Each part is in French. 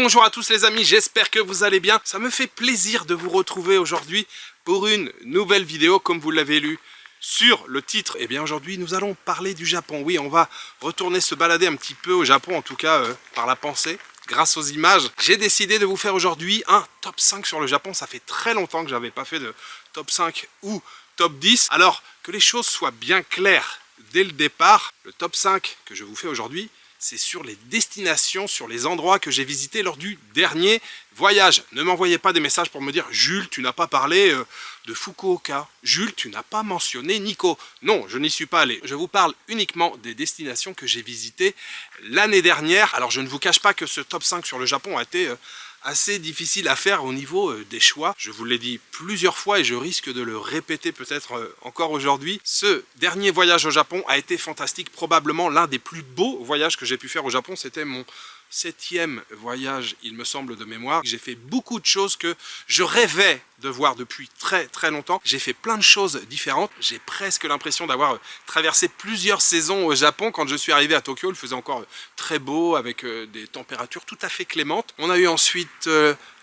Bonjour à tous les amis, j'espère que vous allez bien. Ça me fait plaisir de vous retrouver aujourd'hui pour une nouvelle vidéo comme vous l'avez lu sur le titre. Et bien aujourd'hui nous allons parler du Japon. Oui, on va retourner se balader un petit peu au Japon, en tout cas par la pensée. Grâce aux images, j'ai décidé de vous faire aujourd'hui un top 5 sur le Japon. Ça fait très longtemps que je n'avais pas fait de top 5 ou top 10. Alors que les choses soient bien claires dès le départ, le top 5 que je vous fais aujourd'hui, c'est sur les destinations, sur les endroits que j'ai visités lors du dernier voyage. Ne m'envoyez pas des messages pour me dire « Jules, tu n'as pas parlé de Fukuoka. Jules, tu n'as pas mentionné Nikko. » Non, je n'y suis pas allé. Je vous parle uniquement des destinations que j'ai visitées l'année dernière. Alors, je ne vous cache pas que ce top 5 sur le Japon a été assez difficile à faire au niveau des choix. Je vous l'ai dit plusieurs fois et je risque de le répéter peut-être encore aujourd'hui. Ce dernier voyage au Japon a été fantastique, probablement l'un des plus beaux voyages que j'ai pu faire au Japon. C'était mon 7e voyage, il me semble, de mémoire. J'ai fait beaucoup de choses que je rêvais de voir depuis très longtemps. J'ai fait plein de choses différentes. J'ai presque l'impression d'avoir traversé plusieurs saisons au Japon. Quand je suis arrivé à Tokyo, il faisait encore très beau avec des températures tout à fait clémentes. On a eu ensuite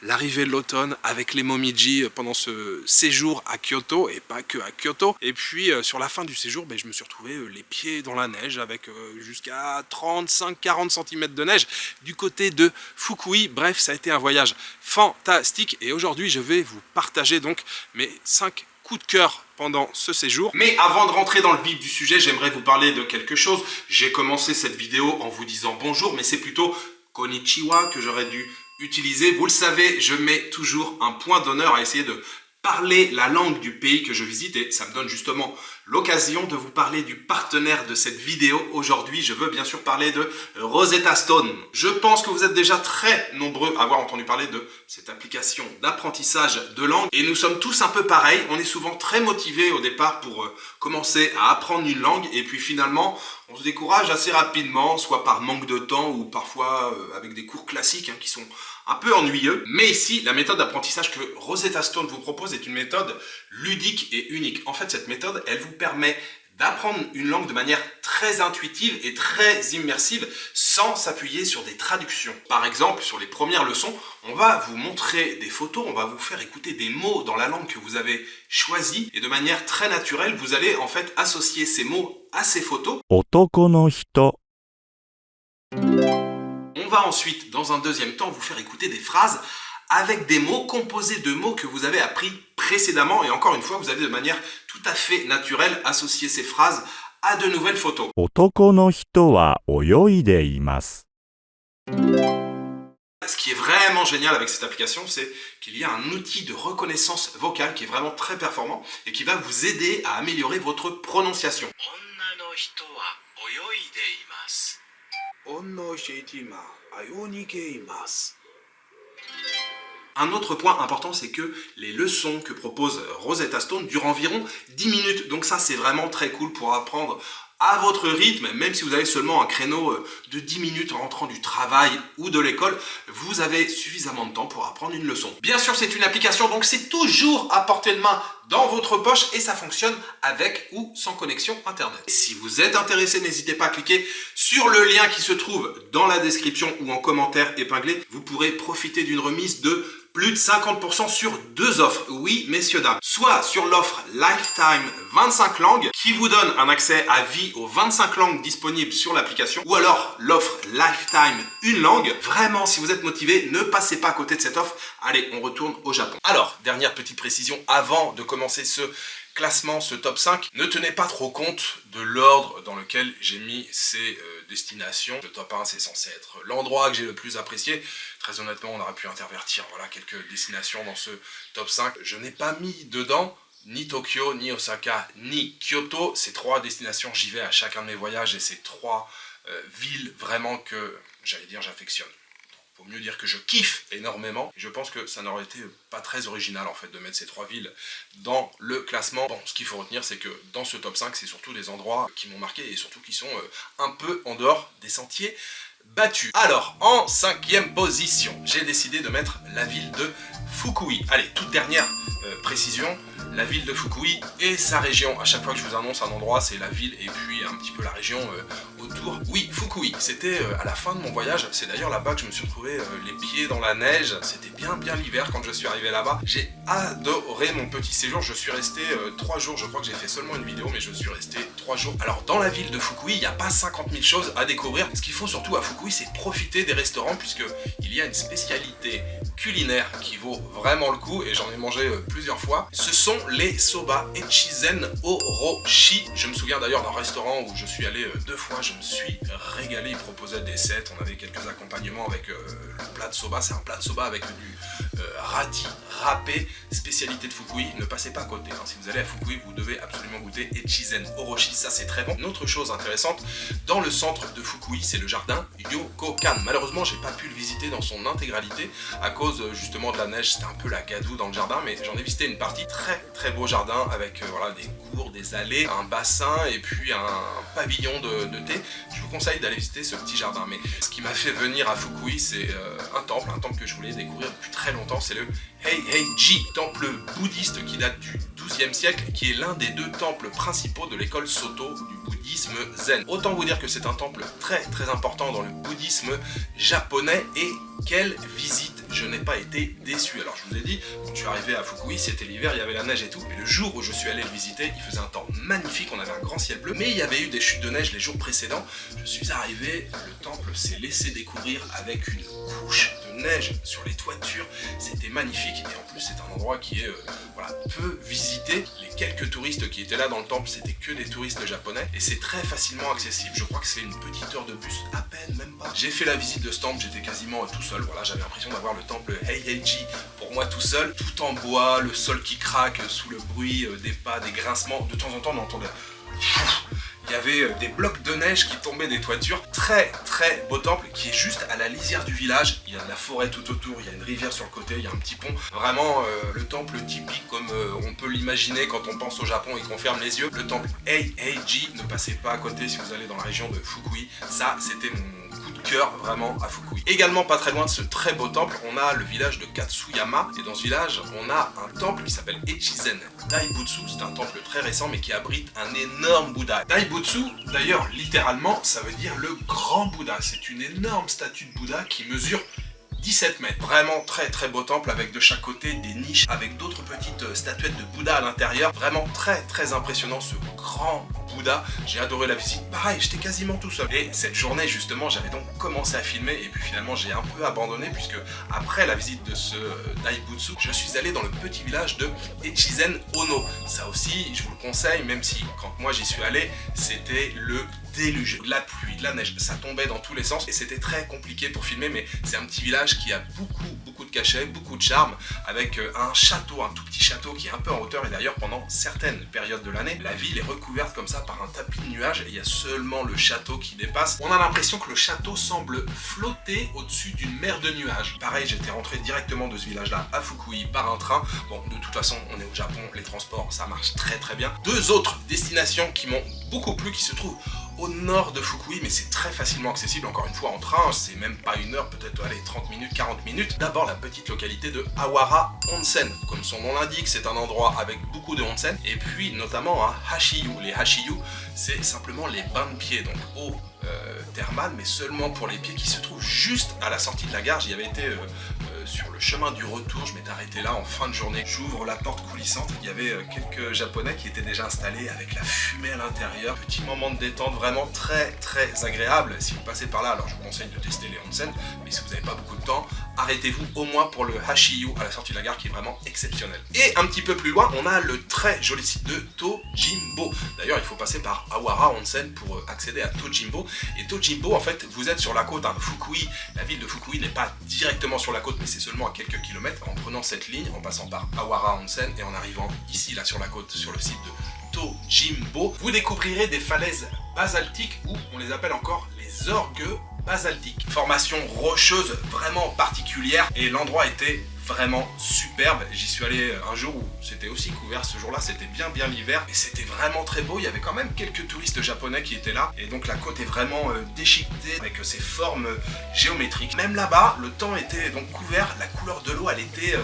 l'arrivée de l'automne avec les Momiji pendant ce séjour à Kyoto et pas que à Kyoto. Et puis sur la fin du séjour, je me suis retrouvé les pieds dans la neige avec jusqu'à 35-40 cm de neige du côté de Fukui. Bref, ça a été un voyage fantastique et aujourd'hui je vais vous partager donc mes 5 coups de cœur pendant ce séjour. Mais avant de rentrer dans le vif du sujet, j'aimerais vous parler de quelque chose. J'ai commencé cette vidéo en vous disant bonjour, mais c'est plutôt konnichiwa que j'aurais dû utiliser. Vous le savez, je mets toujours un point d'honneur à essayer de parler la langue du pays que je visite et ça me donne justement l'occasion de vous parler du partenaire de cette vidéo. Aujourd'hui, je veux bien sûr parler de Rosetta Stone. Je pense que vous êtes déjà très nombreux à avoir entendu parler de cette application d'apprentissage de langue et nous sommes tous un peu pareils. On est souvent très motivés au départ pour commencer à apprendre une langue et puis finalement on se décourage assez rapidement, soit par manque de temps ou parfois avec des cours classiques qui sont un peu ennuyeux. Mais ici, la méthode d'apprentissage que Rosetta Stone vous propose est une méthode ludique et unique. En fait, cette méthode, elle vous permet d'apprendre une langue de manière très intuitive et très immersive sans s'appuyer sur des traductions. Par exemple, sur les premières leçons, on va vous montrer des photos, on va vous faire écouter des mots dans la langue que vous avez choisie et de manière très naturelle, vous allez en fait associer ces mots à ces photos. Otoko no hito. On va ensuite, dans un deuxième temps, vous faire écouter des phrases avec des mots composés de mots que vous avez appris précédemment. Et encore une fois, vous allez de manière tout à fait naturelle associer ces phrases à de nouvelles photos. Otoko no hito wa oyoide imasu. Ce qui est vraiment génial avec cette application, c'est qu'il y a un outil de reconnaissance vocale qui est vraiment très performant et qui va vous aider à améliorer votre prononciation. Un autre point important, c'est que les leçons que propose Rosetta Stone durent environ 10 minutes. Donc ça, c'est vraiment très cool pour apprendre à votre rythme. Même si vous avez seulement un créneau de 10 minutes en rentrant du travail ou de l'école, vous avez suffisamment de temps pour apprendre une leçon. Bien sûr, c'est une application, donc c'est toujours à portée de main dans votre poche et ça fonctionne avec ou sans connexion internet. Si vous êtes intéressé, n'hésitez pas à cliquer sur le lien qui se trouve dans la description ou en commentaire épinglé. Vous pourrez profiter d'une remise de plus de 50% sur 2 offres. Oui, messieurs, dames. Soit sur l'offre Lifetime 25 langues qui vous donne un accès à vie aux 25 langues disponibles sur l'application. Ou alors l'offre Lifetime une langue. Vraiment, si vous êtes motivé, ne passez pas à côté de cette offre. Allez, on retourne au Japon. Alors, dernière petite précision avant de commencer ce classement, ce top 5, ne tenez pas trop compte de l'ordre dans lequel j'ai mis ces destinations. Le top 1, c'est censé être l'endroit que j'ai le plus apprécié. Très honnêtement, on aurait pu intervertir quelques destinations dans ce top 5. Je n'ai pas mis dedans ni Tokyo, ni Osaka, ni Kyoto. Ces 3 destinations, j'y vais à chacun de mes voyages et ces 3 villes vraiment que, j'allais dire, j'affectionne. Faut mieux dire que je kiffe énormément. Et je pense que ça n'aurait été pas très original en fait de mettre ces 3 villes dans le classement. Bon, ce qu'il faut retenir, c'est que dans ce top 5, c'est surtout des endroits qui m'ont marqué et surtout qui sont un peu en dehors des sentiers battus. Alors, en 5e position, j'ai décidé de mettre la ville de Fukui. Allez, toute dernière précision, la ville de Fukui et sa région. À chaque fois que je vous annonce un endroit, c'est la ville et puis un petit peu la région autour. Oui, Fukui, c'était à la fin de mon voyage, c'est d'ailleurs là-bas que je me suis retrouvé les pieds dans la neige, c'était bien l'hiver quand je suis arrivé là-bas. J'ai adoré mon petit séjour, je suis resté 3 jours, je crois que j'ai fait seulement une vidéo, mais je suis resté 3 jours. Alors dans la ville de Fukui, il n'y a pas 50 000 choses à découvrir, ce qu'il faut surtout à Fukui, c'est profiter des restaurants, puisque il y a une spécialité culinaire qui vaut vraiment le coup, et j'en ai mangé plusieurs fois. Ce sont les soba Echizen Orochi. Je me souviens d'ailleurs d'un restaurant où je suis allé 2 fois, je me suis régalé, ils proposaient des sets, on avait quelques accompagnements avec le plat de soba, c'est un plat de soba avec du radis râpé, spécialité de Fukui, ne passez pas à côté, hein. Si vous allez à Fukui, vous devez absolument goûter Echizen Orochi, ça c'est très bon. Une autre chose intéressante, dans le centre de Fukui, c'est le jardin Yokokan. Malheureusement, j'ai pas pu le visiter dans son intégralité, à cause justement de la neige, c'était un peu la gadoue dans le jardin, mais j'en ai visité une partie, très beau jardin, avec voilà, des cours, des allées, un bassin, et puis un pavillon de thé. Je vous conseille d'aller visiter ce petit jardin, mais ce qui m'a fait venir à Fukui, c'est un temple que je voulais découvrir depuis très longtemps, c'est le Heiheiji, temple bouddhiste qui date du XIIe siècle, qui est l'un des 2 temples principaux de l'école Soto du bouddhisme zen. Autant vous dire que c'est un temple très important dans le bouddhisme japonais, et quelle visite, je n'ai pas été déçu. Alors je vous ai dit, quand je suis arrivé à Fukui, c'était l'hiver, il y avait la neige et tout, mais le jour où je suis allé le visiter, il faisait un temps magnifique, on avait un grand ciel bleu, mais il y avait eu des chutes de neige les jours précédents. Je suis arrivé, le temple s'est laissé découvrir avec une couche de neige sur les toitures, c'était magnifique, et en plus c'est un endroit qui est voilà, peu visité. Les quelques touristes qui étaient là dans le temple, c'était que des touristes japonais, et c'est très facilement accessible, je crois que c'est une petite heure de bus, à peine, même pas. J'ai fait la visite de ce temple, j'étais quasiment tout seul, voilà, j'avais l'impression d'avoir le temple Heiheiji pour moi tout seul, tout en bois, le sol qui craque sous le bruit des pas, des grincements, de temps en temps on entendait... Il y avait des blocs de neige qui tombaient des toitures. Très beau temple qui est juste à la lisière du village. Il y a de la forêt tout autour, il y a une rivière sur le côté, il y a un petit pont. Vraiment le temple typique comme on peut l'imaginer quand on pense au Japon et qu'on ferme les yeux. Le temple Heiheiji, ne passez pas à côté si vous allez dans la région de Fukui. Ça, c'était mon coup de cœur vraiment à Fukui. Également pas très loin de ce très beau temple, on a le village de Katsuyama. Et dans ce village, on a un temple qui s'appelle Echizen Daibutsu. C'est un temple très récent mais qui abrite un énorme Bouddha. Daibutsu, d'ailleurs, littéralement, ça veut dire le grand Bouddha. C'est une énorme statue de Bouddha qui mesure 17 mètres. Vraiment très beau temple avec de chaque côté des niches avec d'autres petites statuettes de Bouddha à l'intérieur. Vraiment très impressionnant ce grand Bouddha. J'ai adoré la visite. Pareil, j'étais quasiment tout seul. Et cette journée justement, j'avais donc commencé à filmer et puis finalement j'ai un peu abandonné puisque après la visite de ce Daibutsu, je suis allé dans le petit village de Echizen Ono. Ça aussi, je vous le conseille, même si quand moi j'y suis allé, c'était le déluge, de la pluie, de la neige, ça tombait dans tous les sens et c'était très compliqué pour filmer, mais c'est un petit village qui a beaucoup de cachet, beaucoup de charme, avec un château, un tout petit château qui est un peu en hauteur, et d'ailleurs pendant certaines périodes de l'année, la ville est recouverte comme ça par un tapis de nuages et il y a seulement le château qui dépasse. On a l'impression que le château semble flotter au-dessus d'une mer de nuages. Pareil, j'étais rentré directement de ce village-là à Fukui par un train. Bon, de toute façon, on est au Japon, les transports, ça marche très bien. 2 autres destinations qui m'ont beaucoup plu, qui se trouvent au nord de Fukui, mais c'est très facilement accessible, encore une fois en train, c'est même pas 1 heure, peut-être allez, 30 minutes, 40 minutes. D'abord la petite localité de Awara Onsen, comme son nom l'indique, c'est un endroit avec beaucoup de onsen, et puis notamment un hashiyu. Les hashiyu, c'est simplement les bains de pieds, donc eau thermale, mais seulement pour les pieds, qui se trouvent juste à la sortie de la gare. J'y avais été sur le chemin du retour, je m'étais arrêté là en fin de journée. J'ouvre la porte coulissante, il y avait quelques japonais qui étaient déjà installés avec la fumée à l'intérieur. Petit moment de détente vraiment très agréable. Si vous passez par là, alors je vous conseille de tester les onsen, mais si vous n'avez pas beaucoup de temps, arrêtez-vous au moins pour le hashiyu à la sortie de la gare qui est vraiment exceptionnel. Et un petit peu plus loin, on a le très joli site de Tojimbo. D'ailleurs, il faut passer par Awara Onsen pour accéder à Tojimbo. Et Tojimbo, en fait, vous êtes sur la côte, hein. Fukui, la ville de Fukui n'est pas directement sur la côte, mais c'est seulement à quelques kilomètres. En prenant cette ligne, en passant par Awara Onsen et en arrivant ici, là sur la côte, sur le site de Tojimbo, vous découvrirez des falaises basaltiques, ou on les appelle encore les orgues basaltiques. Formation rocheuse vraiment particulière, et l'endroit était vraiment superbe. J'y suis allé un jour où c'était aussi couvert, ce jour-là c'était bien l'hiver, et c'était vraiment très beau. Il y avait quand même quelques touristes japonais qui étaient là, et donc la côte est vraiment déchiquetée avec ses formes géométriques. Même là-bas, le temps était donc couvert, la couleur de l'eau elle était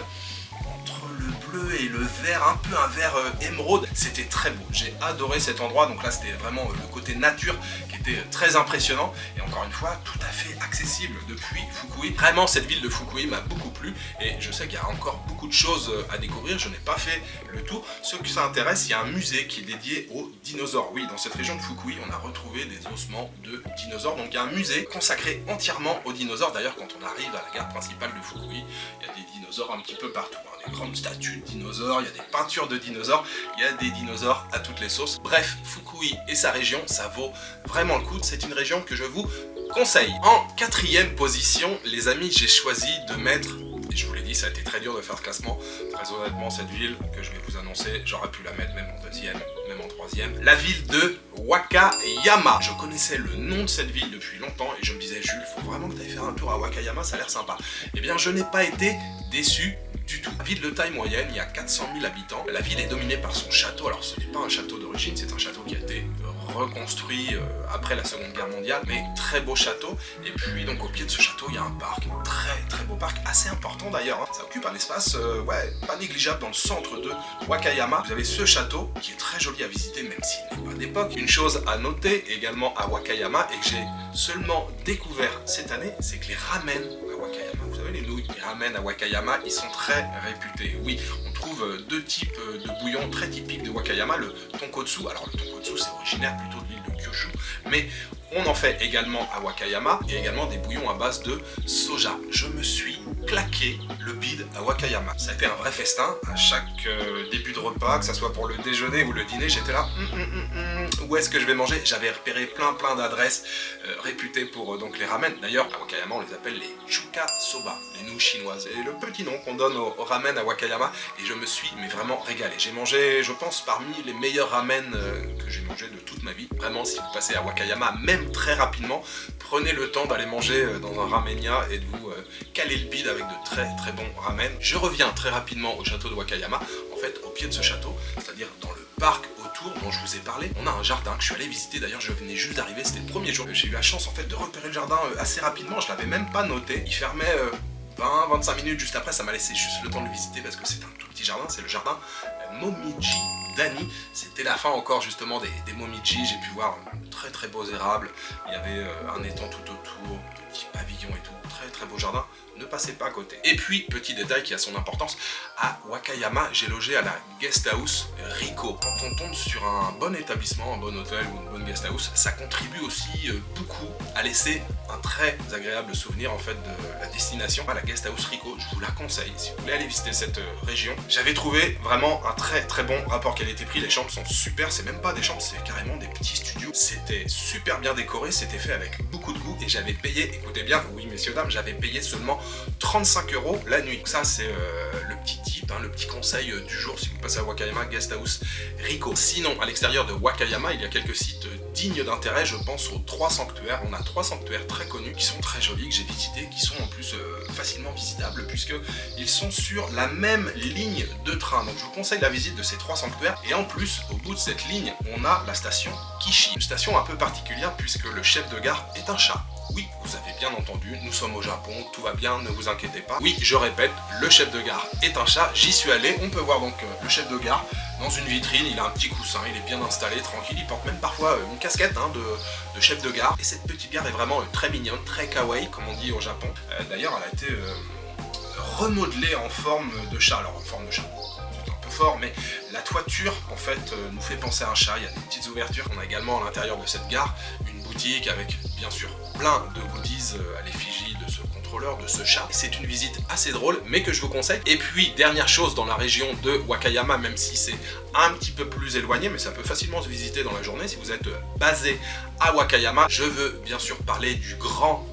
entre le bleu bleu et le vert, un peu un vert émeraude. C'était très beau, j'ai adoré cet endroit. Donc là c'était vraiment le côté nature qui était très impressionnant. Et encore une fois, tout à fait accessible depuis Fukui. Vraiment cette ville de Fukui m'a beaucoup plu. Et je sais qu'il y a encore beaucoup de choses à découvrir, je n'ai pas fait le tour. Ceux que ça intéresse, il y a un musée qui est dédié aux dinosaures. Oui, dans cette région de Fukui, on a retrouvé des ossements de dinosaures. Donc il y a un musée consacré entièrement aux dinosaures. D'ailleurs, quand on arrive à la gare principale de Fukui, il y a des dinosaures un petit peu partout. Des grandes statues de dinosaures, il y a des peintures de dinosaures, il y a des dinosaures à toutes les sauces. Bref, Fukui et sa région, ça vaut vraiment le coup. C'est une région que je vous conseille. En 4e position, les amis, j'ai choisi de mettre... Et je vous l'ai dit, ça a été très dur de faire ce classement. Très honnêtement, cette ville que je vais vous annoncer, j'aurais pu la mettre même en 2e, même en 3e. La ville de Wakayama. Je connaissais le nom de cette ville depuis longtemps et je me disais, Jules, faut vraiment que tu ailles faire un tour à Wakayama, ça a l'air sympa. Eh bien, je n'ai pas été déçu du tout. Ville de taille moyenne, il y a 400 000 habitants. La ville est dominée par son château. Alors ce n'est pas un château d'origine, c'est un château qui a été reconstruit après la Seconde Guerre mondiale, mais très beau château. Et puis donc au pied de ce château, il y a un parc, très beau parc, assez important d'ailleurs. Hein. Ça occupe un espace pas négligeable dans le centre de Wakayama. Vous avez ce château qui est très joli à visiter, même s'il n'est pas d'époque. Une chose à noter également à Wakayama et que j'ai seulement découvert cette année, c'est que les ramen à Wakayama, vous savez les nouilles, les ramen à Wakayama, ils sont très réputés. Oui, on trouve deux types de bouillons très typiques de Wakayama, le tonkotsu. Alors le tonkotsu c'est originaire plutôt de l'île de Kyushu, mais on en fait également à Wakayama et également des bouillons à base de soja. Je me suis claqué le bide à Wakayama. Ça a été un vrai festin à chaque début de repas, que ce soit pour le déjeuner ou le dîner, j'étais là, où est-ce que je vais manger? J'avais repéré plein d'adresses réputées pour donc les ramen. D'ailleurs, à Wakayama, on les appelle les chuka soba, les nouilles chinoises. Et le petit nom qu'on donne aux ramen à Wakayama, et je me suis mais vraiment régalé. J'ai mangé, je pense, parmi les meilleurs ramen que j'ai mangé de toute ma vie. Vraiment, si vous passez à Wakayama, même très rapidement, prenez le temps d'aller manger dans un ramenia et de vous caler le bide avec de très bons ramen. Je reviens très rapidement au château de Wakayama. En fait, au pied de ce château, c'est-à-dire dans le parc autour dont je vous ai parlé, on a un jardin que je suis allé visiter. D'ailleurs, je venais juste d'arriver, c'était le premier jour. J'ai eu la chance en fait de repérer le jardin assez rapidement. Je l'avais même pas noté. Il fermait 20-25 minutes juste après. Ça m'a laissé juste le temps de le visiter parce que c'est un tout petit jardin. C'est le jardin Momiji Dani. C'était la fin encore justement des Momiji. J'ai pu voir très beaux érables. Il y avait un étang tout autour, de petits pavillons et tout. Très beau jardin. Ne passez pas à côté. Et puis, petit détail qui a son importance, à Wakayama, j'ai logé à la guest house Rico. Quand on tombe sur un bon établissement, un bon hôtel ou une bonne guest house, ça contribue aussi beaucoup à laisser un très agréable souvenir en fait de la destination. À la guest house Rico, je vous la conseille. Si vous voulez aller visiter cette région, j'avais trouvé vraiment un très bon rapport qualité-prix. Les chambres sont super, c'est même pas des chambres, c'est carrément des petits studios. C'était super bien décoré, c'était fait avec beaucoup de goût et j'avais payé, écoutez bien, oui messieurs dames, j'avais payé seulement 35 € la nuit. Donc ça c'est le petit tip, le petit conseil du jour si vous passez à Wakayama, guest house Rico. Sinon à l'extérieur de Wakayama il y a quelques sites dignes d'intérêt. Je pense aux 3 sanctuaires. On a 3 sanctuaires très connus qui sont très jolis, que j'ai visités, qui sont en plus facilement visitables puisque ils sont sur la même ligne de train. Donc je vous conseille la visite de ces 3 sanctuaires et en plus au bout de cette ligne on a la station Kishi, une station un peu particulière puisque le chef de gare est un chat. Oui, vous avez bien entendu, nous sommes au Japon, tout va bien, ne vous inquiétez pas. Oui, je répète, le chef de gare est un chat, j'y suis allé. On peut voir donc le chef de gare dans une vitrine, il a un petit coussin, il est bien installé, tranquille, il porte même parfois une casquette de chef de gare. Et cette petite gare est vraiment très mignonne, très kawaii, comme on dit au Japon. D'ailleurs, elle a été remodelée en forme de chat, alors en forme de chat. Fort, mais la toiture en fait nous fait penser à un chat. Il y a des petites ouvertures. On a également à l'intérieur de cette gare une boutique avec bien sûr plein de goodies à l'effigie de ce contrôleur, de ce chat. C'est une visite assez drôle mais que je vous conseille. Et puis dernière chose dans la région de Wakayama, même si c'est un petit peu plus éloigné, mais ça peut facilement se visiter dans la journée si vous êtes basé à Wakayama, je veux bien sûr parler du grand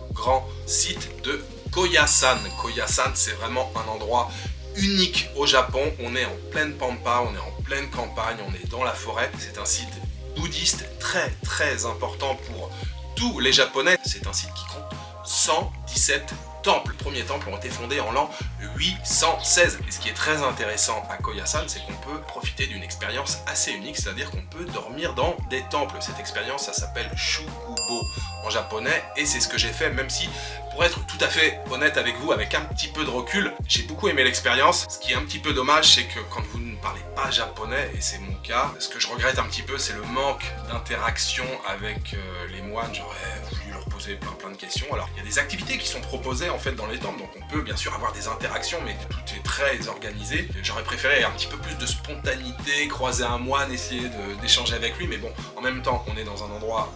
site de Koyasan. Koyasan, c'est vraiment un endroit unique au Japon. On est en pleine pampa, on est en pleine campagne, on est dans la forêt. C'est un site bouddhiste très important pour tous les Japonais. C'est un site qui compte 117 temples. Les premiers temples ont été fondés en l'an 816. Et ce qui est très intéressant à Koyasan, c'est qu'on peut profiter d'une expérience assez unique, c'est-à-dire qu'on peut dormir dans des temples. Cette expérience, ça s'appelle Shukubo en japonais, et c'est ce que j'ai fait, même si, pour être tout à fait honnête avec vous, avec un petit peu de recul, j'ai beaucoup aimé l'expérience. Ce qui est un petit peu dommage, c'est que quand vous ne parlez pas japonais, et c'est mon cas, ce que je regrette un petit peu, c'est le manque d'interaction avec les moines. J'aurais voulu leur poser plein de questions. Alors, il y a des activités qui sont proposées en fait dans les temples, donc on peut bien sûr avoir des interactions, mais tout est très organisé. J'aurais préféré un petit peu plus de spontanéité, croiser un moine, essayer d'échanger avec lui, mais bon, en même temps, on est dans un endroit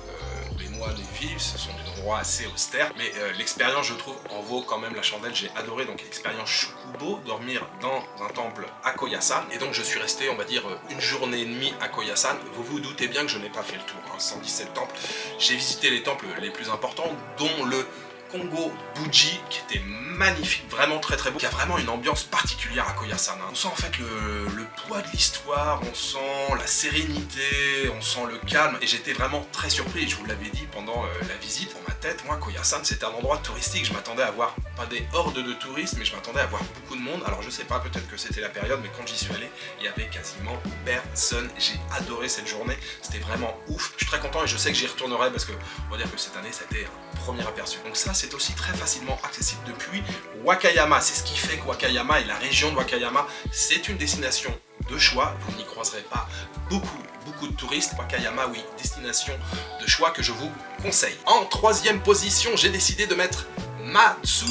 où les moines vivent, ce sont des endroits assez austères, mais l'expérience, je trouve, en vaut quand même la chandelle. J'ai adoré donc l'expérience Shukubo, dormir dans un temple à Koyasan, et donc je suis resté, on va dire, une journée et demie à Koyasan. Vous vous doutez bien que je n'ai pas fait le tour, 117 temples. J'ai visité les temples les plus importants, dont le Kongo Buji, qui était magnifique, vraiment très beau, qui a vraiment une ambiance particulière à Koyasan. On sent en fait le poids de l'histoire, on sent la sérénité, on sent le calme, et j'étais vraiment très surpris, je vous l'avais dit pendant la visite. Dans ma tête, moi, Koyasan, c'était un endroit touristique, je m'attendais à voir, pas des hordes de touristes, mais je m'attendais à voir beaucoup de monde. Alors je sais pas, peut-être que c'était la période, mais quand j'y suis allé, il y avait quasiment personne. J'ai adoré cette journée, c'était vraiment ouf. Je suis très content et je sais que j'y retournerai, parce que on va dire que cette année, c'était un premier aperçu. Donc ça, c'est aussi très facilement accessible depuis Wakayama. C'est ce qui fait que Wakayama et la région de Wakayama, c'est une destination de choix. Vous n'y croiserez pas beaucoup de touristes. Wakayama, oui, destination de choix que je vous conseille. En troisième position, j'ai décidé de mettre Matsue.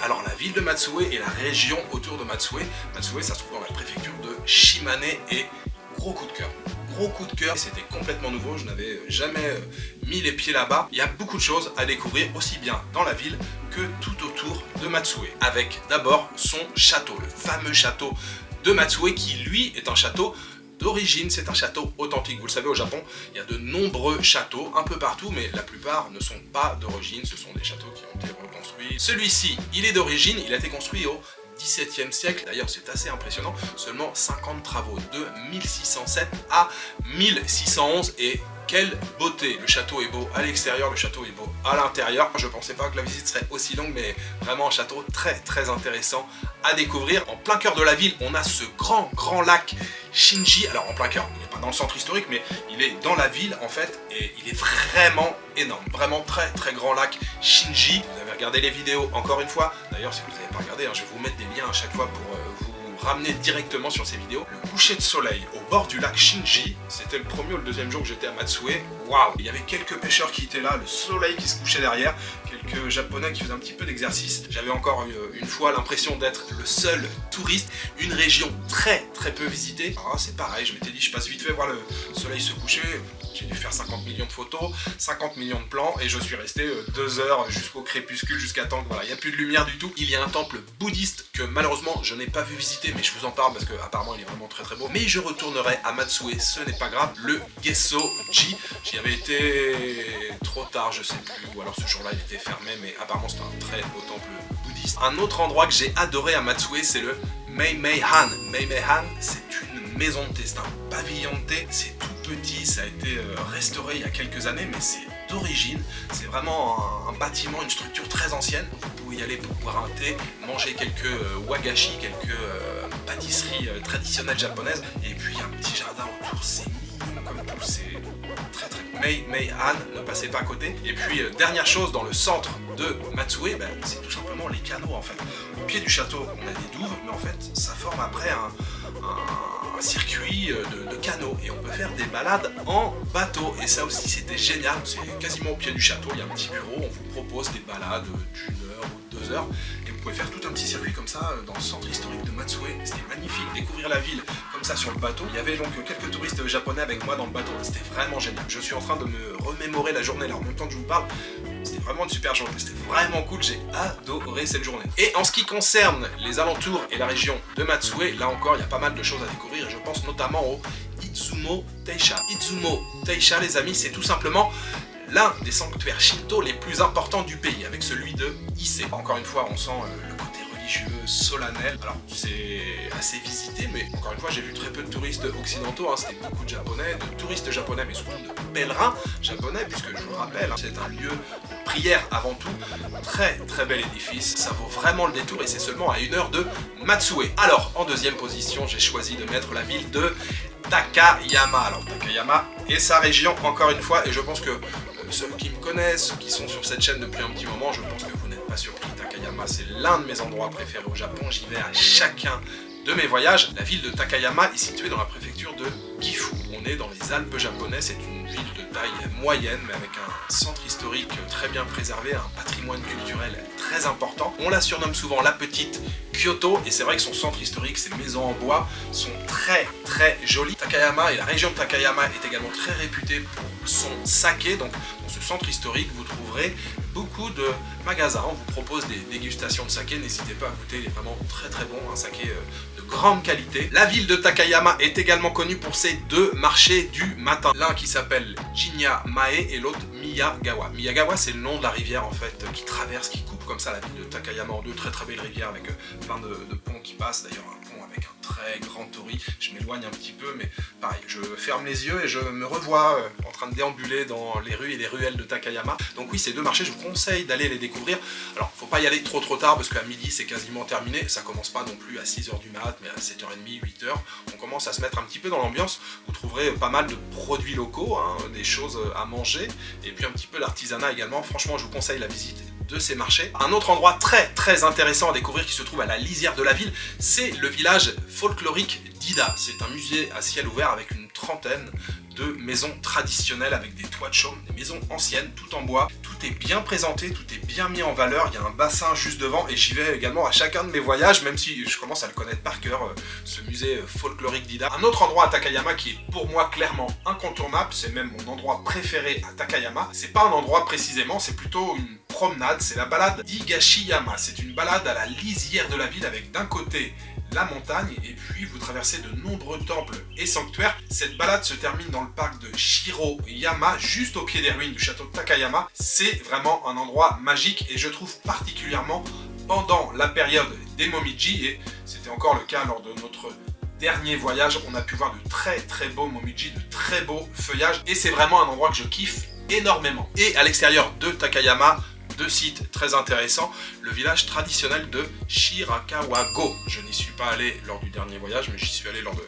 Alors la ville de Matsue et la région autour de Matsue. Matsue, ça se trouve dans la préfecture de Shimane, et gros coup de cœur. Gros coup de cœur, c'était complètement nouveau, je n'avais jamais mis les pieds là-bas. Il y a beaucoup de choses à découvrir, aussi bien dans la ville que tout autour de Matsue. Avec d'abord son château, le fameux château de Matsue, qui lui est un château d'origine, c'est un château authentique. Vous le savez, au Japon, il y a de nombreux châteaux un peu partout, mais la plupart ne sont pas d'origine, ce sont des châteaux qui ont été reconstruits. Celui-ci, il est d'origine, il a été construit au XVIIe siècle, d'ailleurs c'est assez impressionnant, seulement 50 travaux de 1607 à 1611, et quelle beauté! Le château est beau à l'extérieur, le château est beau à l'intérieur. Je pensais pas que la visite serait aussi longue, mais vraiment un château très intéressant à découvrir. En plein cœur de la ville, on a ce grand lac Shinji. Alors en plein cœur, il n'est pas dans le centre historique, mais il est dans la ville en fait, et il est vraiment énorme. Vraiment très grand lac Shinji. Vous avez regardé les vidéos encore une fois. D'ailleurs, si vous n'avez pas regardé, je vais vous mettre des liens à chaque fois pour vous ramener directement sur ces vidéos. Le coucher de soleil au bord du lac Shinji, c'était le premier ou le deuxième jour que j'étais à Matsue. Waouh! Il y avait quelques pêcheurs qui étaient là, le soleil qui se couchait derrière, quelques japonais qui faisaient un petit peu d'exercice. J'avais encore une fois l'impression d'être le seul touriste, une région très peu visitée. Alors c'est pareil, je m'étais dit je passe vite fait voir le soleil se coucher. J'ai dû faire 50 millions de photos, 50 millions de plans, et je suis resté 2 heures jusqu'au crépuscule, jusqu'à temps que voilà, il n'y a plus de lumière du tout. Il y a un temple bouddhiste que malheureusement je n'ai pas vu visiter, mais je vous en parle parce que apparemment il est vraiment très beau. Mais je retournerai à Matsue, ce n'est pas grave, le Gesso-ji. J'y avais été trop tard, je sais plus, ou alors ce jour-là il était fermé, mais apparemment c'est un très beau temple bouddhiste. Un autre endroit que j'ai adoré à Matsue, c'est le Meimeihan. Meimeihan, c'est une maison de thé, c'est un pavillon de thé, c'est tout petit, ça a été restauré il y a quelques années, mais c'est d'origine. C'est vraiment un bâtiment, une structure très ancienne. Vous pouvez y aller pour boire un thé, manger quelques wagashi, quelques pâtisseries traditionnelles japonaises, et puis il y a un petit jardin autour, c'est mignon comme tout, c'est très Meimeihan, ne passez pas à côté. Et puis dernière chose, dans le centre de Matsue, c'est tout simplement les canaux en fait. Au pied du château, on a des douves, mais en fait ça forme après un circuit de canaux, et on peut faire des balades en bateau, et ça aussi c'était génial. C'est quasiment au pied du château, il y a un petit bureau, on vous propose des balades d'1 heure ou 2 heures, et vous pouvez faire tout un petit circuit comme ça dans le centre historique de Matsue. C'était magnifique, découvrir la ville comme ça sur le bateau. Il y avait donc quelques touristes japonais avec moi dans le bateau, c'était vraiment génial. Je suis en train de me remémorer la journée là en même temps que je vous parle. C'était vraiment une super journée, c'était vraiment cool, j'ai adoré cette journée. Et en ce qui concerne les alentours et la région de Matsue, là encore il y a pas mal de choses à découvrir, et je pense notamment au Izumo Taisha. Izumo Taisha, les amis, c'est tout simplement l'un des sanctuaires shinto les plus importants du pays, avec celui de Ise. Encore une fois, on sent le côté religieux, solennel. Alors c'est assez visité, mais encore une fois j'ai vu très peu de touristes occidentaux, c'était beaucoup de touristes japonais, mais surtout de pèlerins japonais, puisque je vous le rappelle, c'est un lieu de prière avant tout. Très très bel édifice, ça vaut vraiment le détour et c'est seulement à 1 heure de Matsue. Alors en deuxième position, j'ai choisi de mettre la ville de Takayama. Alors Takayama et sa région encore une fois, et je pense que ceux qui me connaissent, ceux qui sont sur cette chaîne depuis un petit moment, je pense que vous n'êtes pas surpris. Takayama, c'est l'un de mes endroits préférés au Japon, j'y vais à chacun de mes voyages. La ville de Takayama est située dans la préfecture de Gifu. On est dans les Alpes japonais, c'est une ville de taille moyenne, mais avec un centre historique très bien préservé, un patrimoine culturel très important. On la surnomme souvent la petite Kyoto, et c'est vrai que son centre historique, ses maisons en bois, sont très très jolies. Takayama et la région de Takayama est également très réputée pour son saké, donc dans ce centre historique, vous trouverez beaucoup de magasins. On vous propose des dégustations de saké, n'hésitez pas à goûter, il est vraiment très très bon, un saké de grande qualité. La ville de Takayama est également connue pour ses 2 marchés du matin. L'un qui s'appelle Jinya Mae et l'autre Miyagawa. Miyagawa, c'est le nom de la rivière en fait qui traverse, qui coupe comme ça la ville de Takayama en 2, très très belle rivière avec plein de ponts qui passent, d'ailleurs un pont avec un très grand torii. Je m'éloigne un petit peu, mais pareil, je ferme les yeux et je me revois en train de déambuler dans les rues et les ruelles de Takayama. Donc oui, ces 2 marchés, je vous conseille d'aller les découvrir. Alors, faut pas y aller trop tard parce qu'à midi, c'est quasiment terminé. Ça commence pas non plus à 6 h du mat, mais à 7h30, 8 h. On commence à se mettre un petit peu dans l'ambiance. Vous trouverez pas mal de produits locaux, hein, des choses à manger, et puis un petit peu l'artisanat également. Franchement, je vous conseille la visite de ces marchés. Un autre endroit très très intéressant à découvrir qui se trouve à la lisière de la ville, c'est le village folklorique d'Ida. C'est un musée à ciel ouvert avec une trentaine de maisons traditionnelles avec des toits de chaume, des maisons anciennes, tout en bois. Tout est bien présenté, tout est bien mis en valeur. Il y a un bassin juste devant et j'y vais également à chacun de mes voyages, même si je commence à le connaître par cœur, ce musée folklorique d'Ida. Un autre endroit à Takayama qui est pour moi clairement incontournable, c'est même mon endroit préféré à Takayama. C'est pas un endroit précisément, c'est plutôt une promenade, c'est la balade d'Higashiyama. C'est une balade à la lisière de la ville avec d'un côté la montagne et puis vous traversez de nombreux temples et sanctuaires. Cette balade se termine dans le parc de Shiroyama, juste au pied des ruines du château de Takayama. C'est vraiment un endroit magique et je trouve particulièrement pendant la période des Momiji, et c'était encore le cas lors de notre dernier voyage, on a pu voir de très très beaux Momiji, de très beaux feuillages et c'est vraiment un endroit que je kiffe énormément. Et à l'extérieur de Takayama, 2 sites très intéressants, le village traditionnel de Shirakawa-go. Je n'y suis pas allé lors du dernier voyage, mais j'y suis allé lors de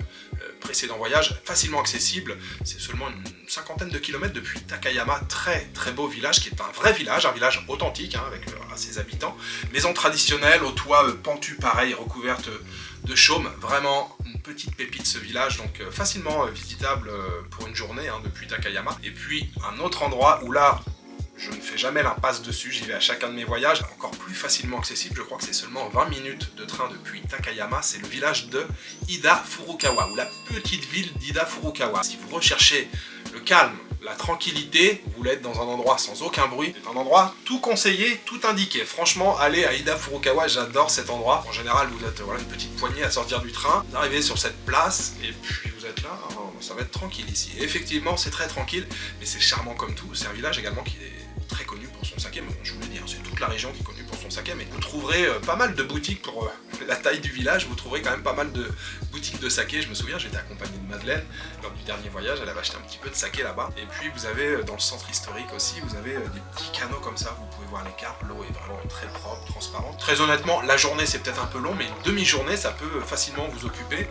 précédents voyages, facilement accessible. C'est seulement une cinquantaine de kilomètres depuis Takayama, très très beau village qui est un vrai village, un village authentique hein, avec ses habitants. Maison traditionnelle au toit pentu pareil, recouverte de chaume, vraiment une petite pépite ce village, donc facilement visitable pour une journée hein, depuis Takayama. Et puis un autre endroit où là, je ne fais jamais l'impasse dessus, j'y vais à chacun de mes voyages, encore plus facilement accessible, je crois que c'est seulement 20 minutes de train depuis Takayama, c'est le village de Ida Furukawa, ou la petite ville d'Ida Furukawa. Si vous recherchez le calme, la tranquillité, vous voulez être dans un endroit sans aucun bruit, c'est un endroit tout conseillé, tout indiqué. Franchement, allez à Ida Furukawa, j'adore cet endroit. En général, vous êtes voilà, une petite poignée à sortir du train, vous arrivez sur cette place, et puis vous êtes là, oh, ça va être tranquille ici. Et effectivement, c'est très tranquille, mais c'est charmant comme tout. C'est un village également qui est très connu pour son saké, mais bon, je vous l'ai dit, hein, c'est toute la région qui est connue pour son saké, mais vous trouverez pas mal de boutiques pour la taille du village, vous trouverez quand même pas mal de boutiques de saké. Je me souviens, j'étais accompagné de Madeleine lors du dernier voyage, elle avait acheté un petit peu de saké là-bas. Et puis vous avez dans le centre historique aussi, vous avez des petits canaux comme ça, vous pouvez voir les carpes, l'eau est vraiment très propre, transparente. Très honnêtement, la journée c'est peut-être un peu long, mais une demi-journée ça peut facilement vous occuper.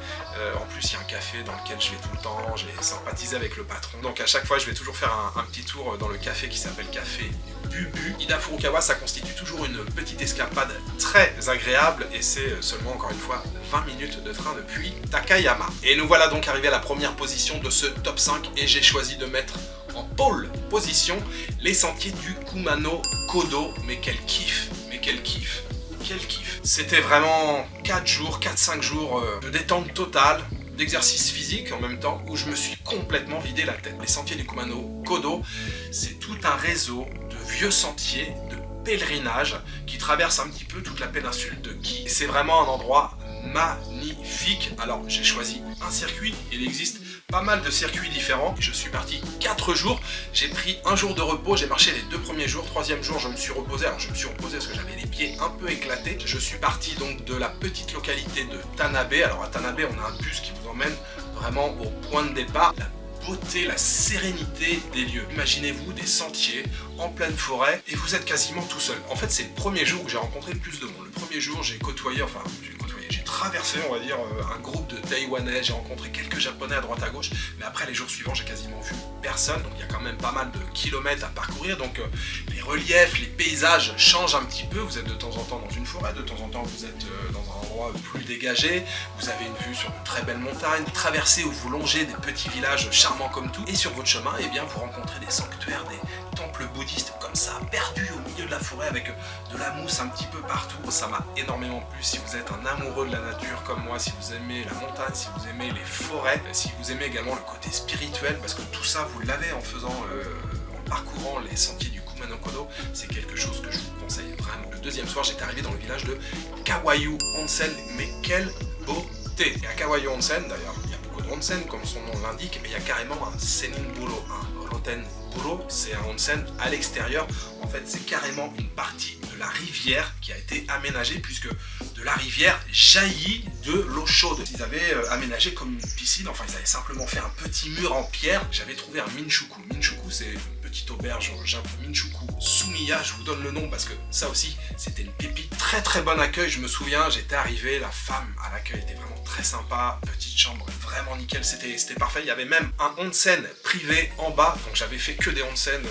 En plus il y a un café dans lequel je vais tout le temps, j'ai sympathisé avec le patron, donc à chaque fois je vais toujours faire un petit tour dans le café qui s'appelle Café Bubu. Ida Furukawa, ça constitue toujours une petite escapade très agréable et c'est seulement encore une fois 20 minutes de train depuis Takayama. Et nous voilà donc arrivés à la première position de ce top 5 et j'ai choisi de mettre en pole position les sentiers du Kumano Kodo. Mais quel kiff, mais quel kiff, quel kiff. C'était vraiment 4-5 jours de détente totale, d'exercice physique en même temps, où je me suis complètement vidé la tête. Les sentiers du Kumano Kodo, c'est tout un réseau de vieux sentiers, de pèlerinage qui traversent un petit peu toute la péninsule de Gi. C'est vraiment un endroit magnifique. Alors j'ai choisi un circuit, il existe pas mal de circuits différents. Je suis parti 4 jours, j'ai pris un jour de repos, j'ai marché les 2 premiers jours, 3e jour je me suis reposé. Alors je me suis reposé parce que j'avais les pieds un peu éclatés. Je suis parti donc de la petite localité de Tanabe. Alors à Tanabe on a un bus qui vous emmène vraiment au point de départ. La beauté, la sérénité des lieux. Imaginez-vous des sentiers en pleine forêt et vous êtes quasiment tout seul. En fait, c'est le premier jour où j'ai rencontré le plus de monde. Le premier jour, j'ai traversé, on va dire, un groupe de Taïwanais, j'ai rencontré quelques Japonais à droite à gauche, mais après les jours suivants, j'ai quasiment vu personne, donc il y a quand même pas mal de kilomètres à parcourir, donc les reliefs, les paysages changent un petit peu, vous êtes de temps en temps dans une forêt, de temps en temps vous êtes dans un endroit plus dégagé, vous avez une vue sur de très belles montagnes, traversez ou vous longez des petits villages charmants comme tout, et sur votre chemin, eh bien, vous rencontrez des sanctuaires, des temples bouddhistes comme ça, perdus au milieu de la forêt avec de la mousse un petit peu partout. Ça m'a énormément plu. Si vous êtes un amoureux de la nature comme moi, si vous aimez la montagne, si vous aimez les forêts, si vous aimez également le côté spirituel, parce que tout ça vous l'avez en faisant, en parcourant les sentiers du Kumano-Kodo, c'est quelque chose que je vous conseille vraiment. Le deuxième soir, j'étais arrivé dans le village de Kawayu Onsen, mais quelle beauté! Et à Kawayu Onsen, d'ailleurs, il y a beaucoup de onsen comme son nom l'indique, mais il y a carrément un seninburo, un rotenburo, c'est un onsen à l'extérieur. En fait, c'est carrément une partie de la rivière qui a été aménagée, puisque de la rivière jaillit de l'eau chaude. Ils avaient aménagé comme une piscine, enfin ils avaient simplement fait un petit mur en pierre. J'avais trouvé un minchuku. Minchuku, c'est une petite auberge au Japon. Minchuku Sumiya, je vous donne le nom parce que ça aussi, c'était une pépite. Très très bon accueil, je me souviens, j'étais arrivé, la femme à l'accueil était vraiment très sympa, petite chambre, vraiment nickel, c'était parfait. Il y avait même un onsen privé en bas, donc j'avais fait que des onsen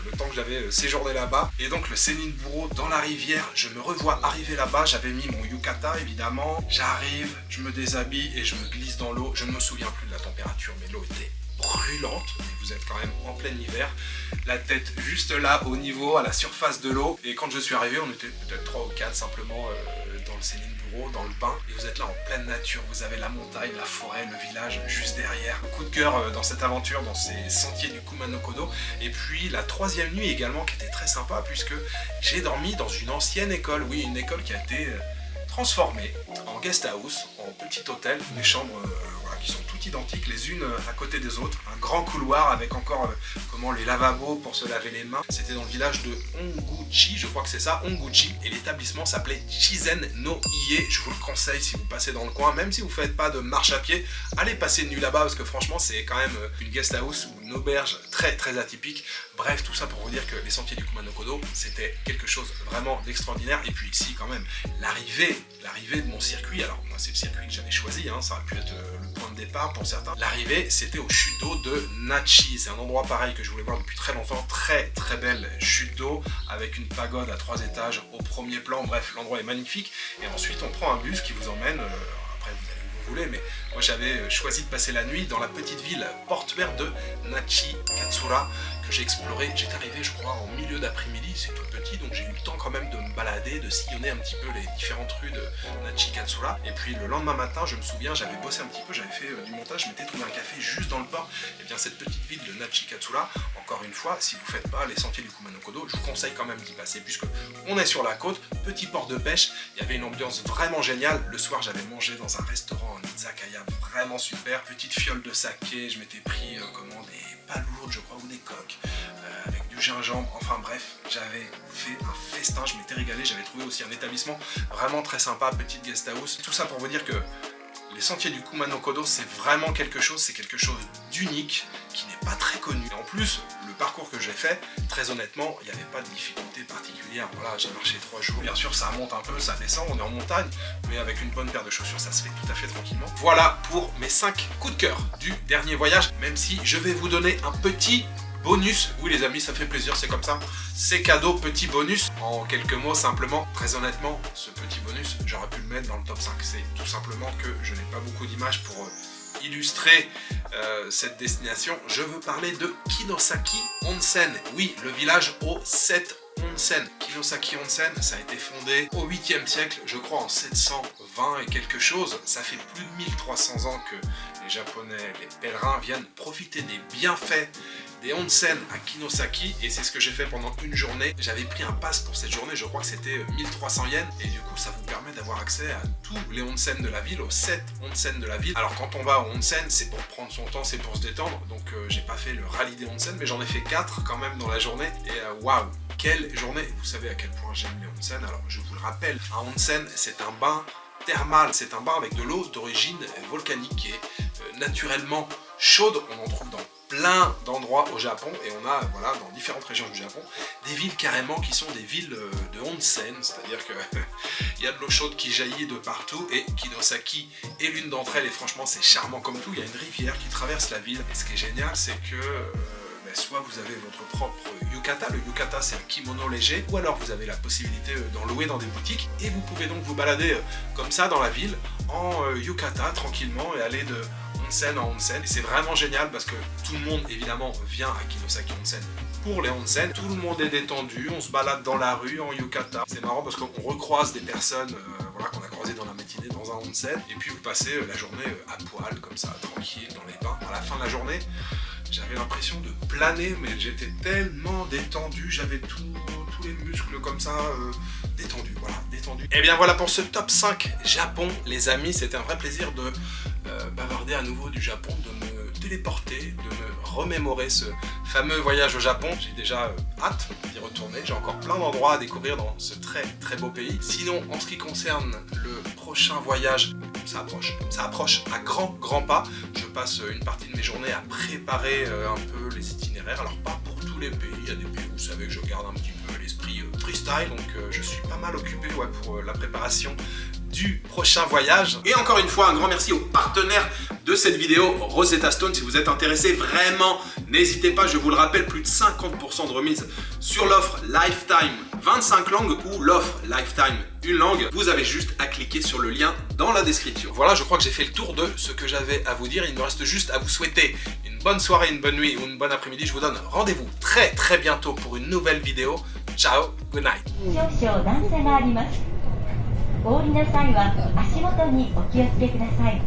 le temps que j'avais séjourné là-bas. Et donc le Seninburo dans la rivière, je me revois arriver là-bas, j'avais mis mon yukata évidemment, j'arrive, je me déshabille et je me glisse dans l'eau. Je ne me souviens plus de la température, mais l'eau était brûlante, et vous êtes quand même en plein hiver, la tête juste là au niveau, à la surface de l'eau. Et quand je suis arrivé, on était peut-être 3 ou 4 simplement dans le Seninburo, dans le bain, et vous êtes là en pleine nature, vous avez la montagne, la forêt, le village juste derrière. Coup de cœur dans cette aventure, dans ces sentiers du Kumano-Kodo. Et puis la troisième nuit également qui était très sympa, puisque j'ai dormi dans une ancienne école, oui, une école qui a été transformée en guest house, en petit hôtel, des chambres qui sont toutes identiques les unes à côté des autres, un grand couloir avec encore les lavabos pour se laver les mains. C'était dans le village de Onguchi, je crois que c'est ça, Onguchi, et l'établissement s'appelait Chizen no Ie. Je vous le conseille si vous passez dans le coin, même si vous ne faites pas de marche à pied, allez passer une nuit là-bas parce que franchement c'est quand même une guest house ou une auberge très très atypique. Bref, tout ça pour vous dire que les sentiers du Kumano-Kodo, c'était quelque chose vraiment d'extraordinaire. Et puis ici quand même, l'arrivée de mon circuit, alors moi c'est le circuit que j'avais choisi, hein, ça aurait pu être le point de départ pour certains. L'arrivée, c'était au chute d'eau de Nachi. C'est un endroit pareil que je voulais voir depuis très longtemps. Très très belle chute d'eau avec une pagode à 3 étages au premier plan. Bref, l'endroit est magnifique. Et ensuite, on prend un bus qui vous emmène, après vous allez où vous voulez, mais moi j'avais choisi de passer la nuit dans la petite ville portuaire de Nachi Katsura que j'ai exploré. J'étais arrivé, je crois, en milieu d'après-midi, c'est tout petit, donc j'ai eu le temps quand même de me balader, de sillonner un petit peu les différentes rues de Nachi Katsura. Et puis le lendemain matin, je me souviens, j'avais bossé un petit peu, j'avais fait du montage, je m'étais trouvé un café juste dans le port. Et bien cette petite ville de Nachi Katsura, encore une fois, si vous ne faites pas les sentiers du Kumano-Kodo, je vous conseille quand même d'y passer, puisque on est sur la côte, petit port de pêche, il y avait une ambiance vraiment géniale. Le soir, j'avais mangé dans un restaurant, un izakaya vraiment super, petite fiole de saké, je m'étais pris des palourdes, je crois, ou des coques, avec du gingembre, enfin bref, j'avais fait un festin, je m'étais régalé. J'avais trouvé aussi un établissement vraiment très sympa, petite guest house. Tout ça pour vous dire que les sentiers du Kumano-Kodo, c'est vraiment quelque chose, c'est quelque chose d'unique, qui n'est pas très connu. Et en plus, le parcours que j'ai fait, très honnêtement, il n'y avait pas de difficulté particulière. Voilà, j'ai marché 3 jours. Bien sûr, ça monte un peu, ça descend, on est en montagne, mais avec une bonne paire de chaussures, ça se fait tout à fait tranquillement. Voilà pour mes 5 coups de cœur du dernier voyage, même si je vais vous donner un petit bonus. Oui les amis, ça fait plaisir, c'est comme ça. C'est cadeau, petit bonus. En quelques mots, simplement, très honnêtement, ce petit bonus, j'aurais pu le mettre dans le top 5. C'est tout simplement que je n'ai pas beaucoup d'images pour illustrer cette destination. Je veux parler de Kinosaki Onsen. Oui, le village aux 7 onsen. Kinosaki Onsen, ça a été fondé au 8e siècle, je crois en 720 et quelque chose. Ça fait plus de 1300 ans que les Japonais, les pèlerins viennent profiter des bienfaits des onsen à Kinosaki, et c'est ce que j'ai fait pendant une journée. J'avais pris un pass pour cette journée, je crois que c'était 1300 yens, et du coup ça vous permet d'avoir accès à tous les onsen de la ville, aux 7 onsen de la ville. Alors quand on va au onsen, c'est pour prendre son temps, c'est pour se détendre, donc j'ai pas fait le rallye des onsen, mais j'en ai fait 4 quand même dans la journée, et waouh, quelle journée! Vous savez à quel point j'aime les onsen. Alors je vous le rappelle, un onsen, c'est un bain thermal, c'est un bain avec de l'eau d'origine volcanique qui est naturellement chaudes. On en trouve dans plein d'endroits au Japon et on a voilà dans différentes régions du Japon des villes carrément qui sont des villes de onsen, c'est-à-dire que il y a de l'eau chaude qui jaillit de partout et Kinosaki est l'une d'entre elles et franchement c'est charmant comme tout. Il y a une rivière qui traverse la ville et ce qui est génial c'est que soit vous avez votre propre yukata, le yukata c'est un kimono léger, ou alors vous avez la possibilité d'en louer dans des boutiques et vous pouvez donc vous balader comme ça dans la ville en yukata tranquillement et aller de onsen en onsen. Et c'est vraiment génial parce que tout le monde évidemment vient à Kinosaki Onsen pour les onsen, tout le monde est détendu, on se balade dans la rue en yukata. C'est marrant parce qu'on recroise des personnes voilà, qu'on a croisées dans la matinée dans un onsen et puis vous passez la journée à poil comme ça, tranquille dans les bains. À la fin de la journée, j'avais l'impression de planer, mais j'étais tellement détendu, j'avais tous les muscles comme ça détendus, voilà, détendus. Et bien voilà pour ce top 5 Japon, les amis, c'était un vrai plaisir de bavarder à nouveau du Japon, de me téléporter, de me remémorer ce fameux voyage au Japon. J'ai déjà hâte d'y retourner, j'ai encore plein d'endroits à découvrir dans ce très très beau pays. Sinon, en ce qui concerne le prochain voyage, ça approche à grands pas. Je passe une partie de mes journées à préparer un peu les itinéraires, alors pas pour tous les pays, il y a des pays où vous savez que je garde un petit peu l'esprit freestyle, donc je suis pas mal occupé pour la préparation du prochain voyage. Et encore une fois, un grand merci aux partenaires de cette vidéo, Rosetta Stone. Si vous êtes intéressé, vraiment, n'hésitez pas, je vous le rappelle, plus de 50% de remise sur l'offre Lifetime 25 langues ou l'offre Lifetime une langue. Vous avez juste à cliquer sur le lien dans la description. Voilà, je crois que j'ai fait le tour de ce que j'avais à vous dire. Il me reste juste à vous souhaiter une bonne soirée, une bonne nuit ou une bonne après-midi. Je vous donne rendez-vous très bientôt pour une nouvelle vidéo. Ciao, good night. お降りの際は足元にお気をつけください。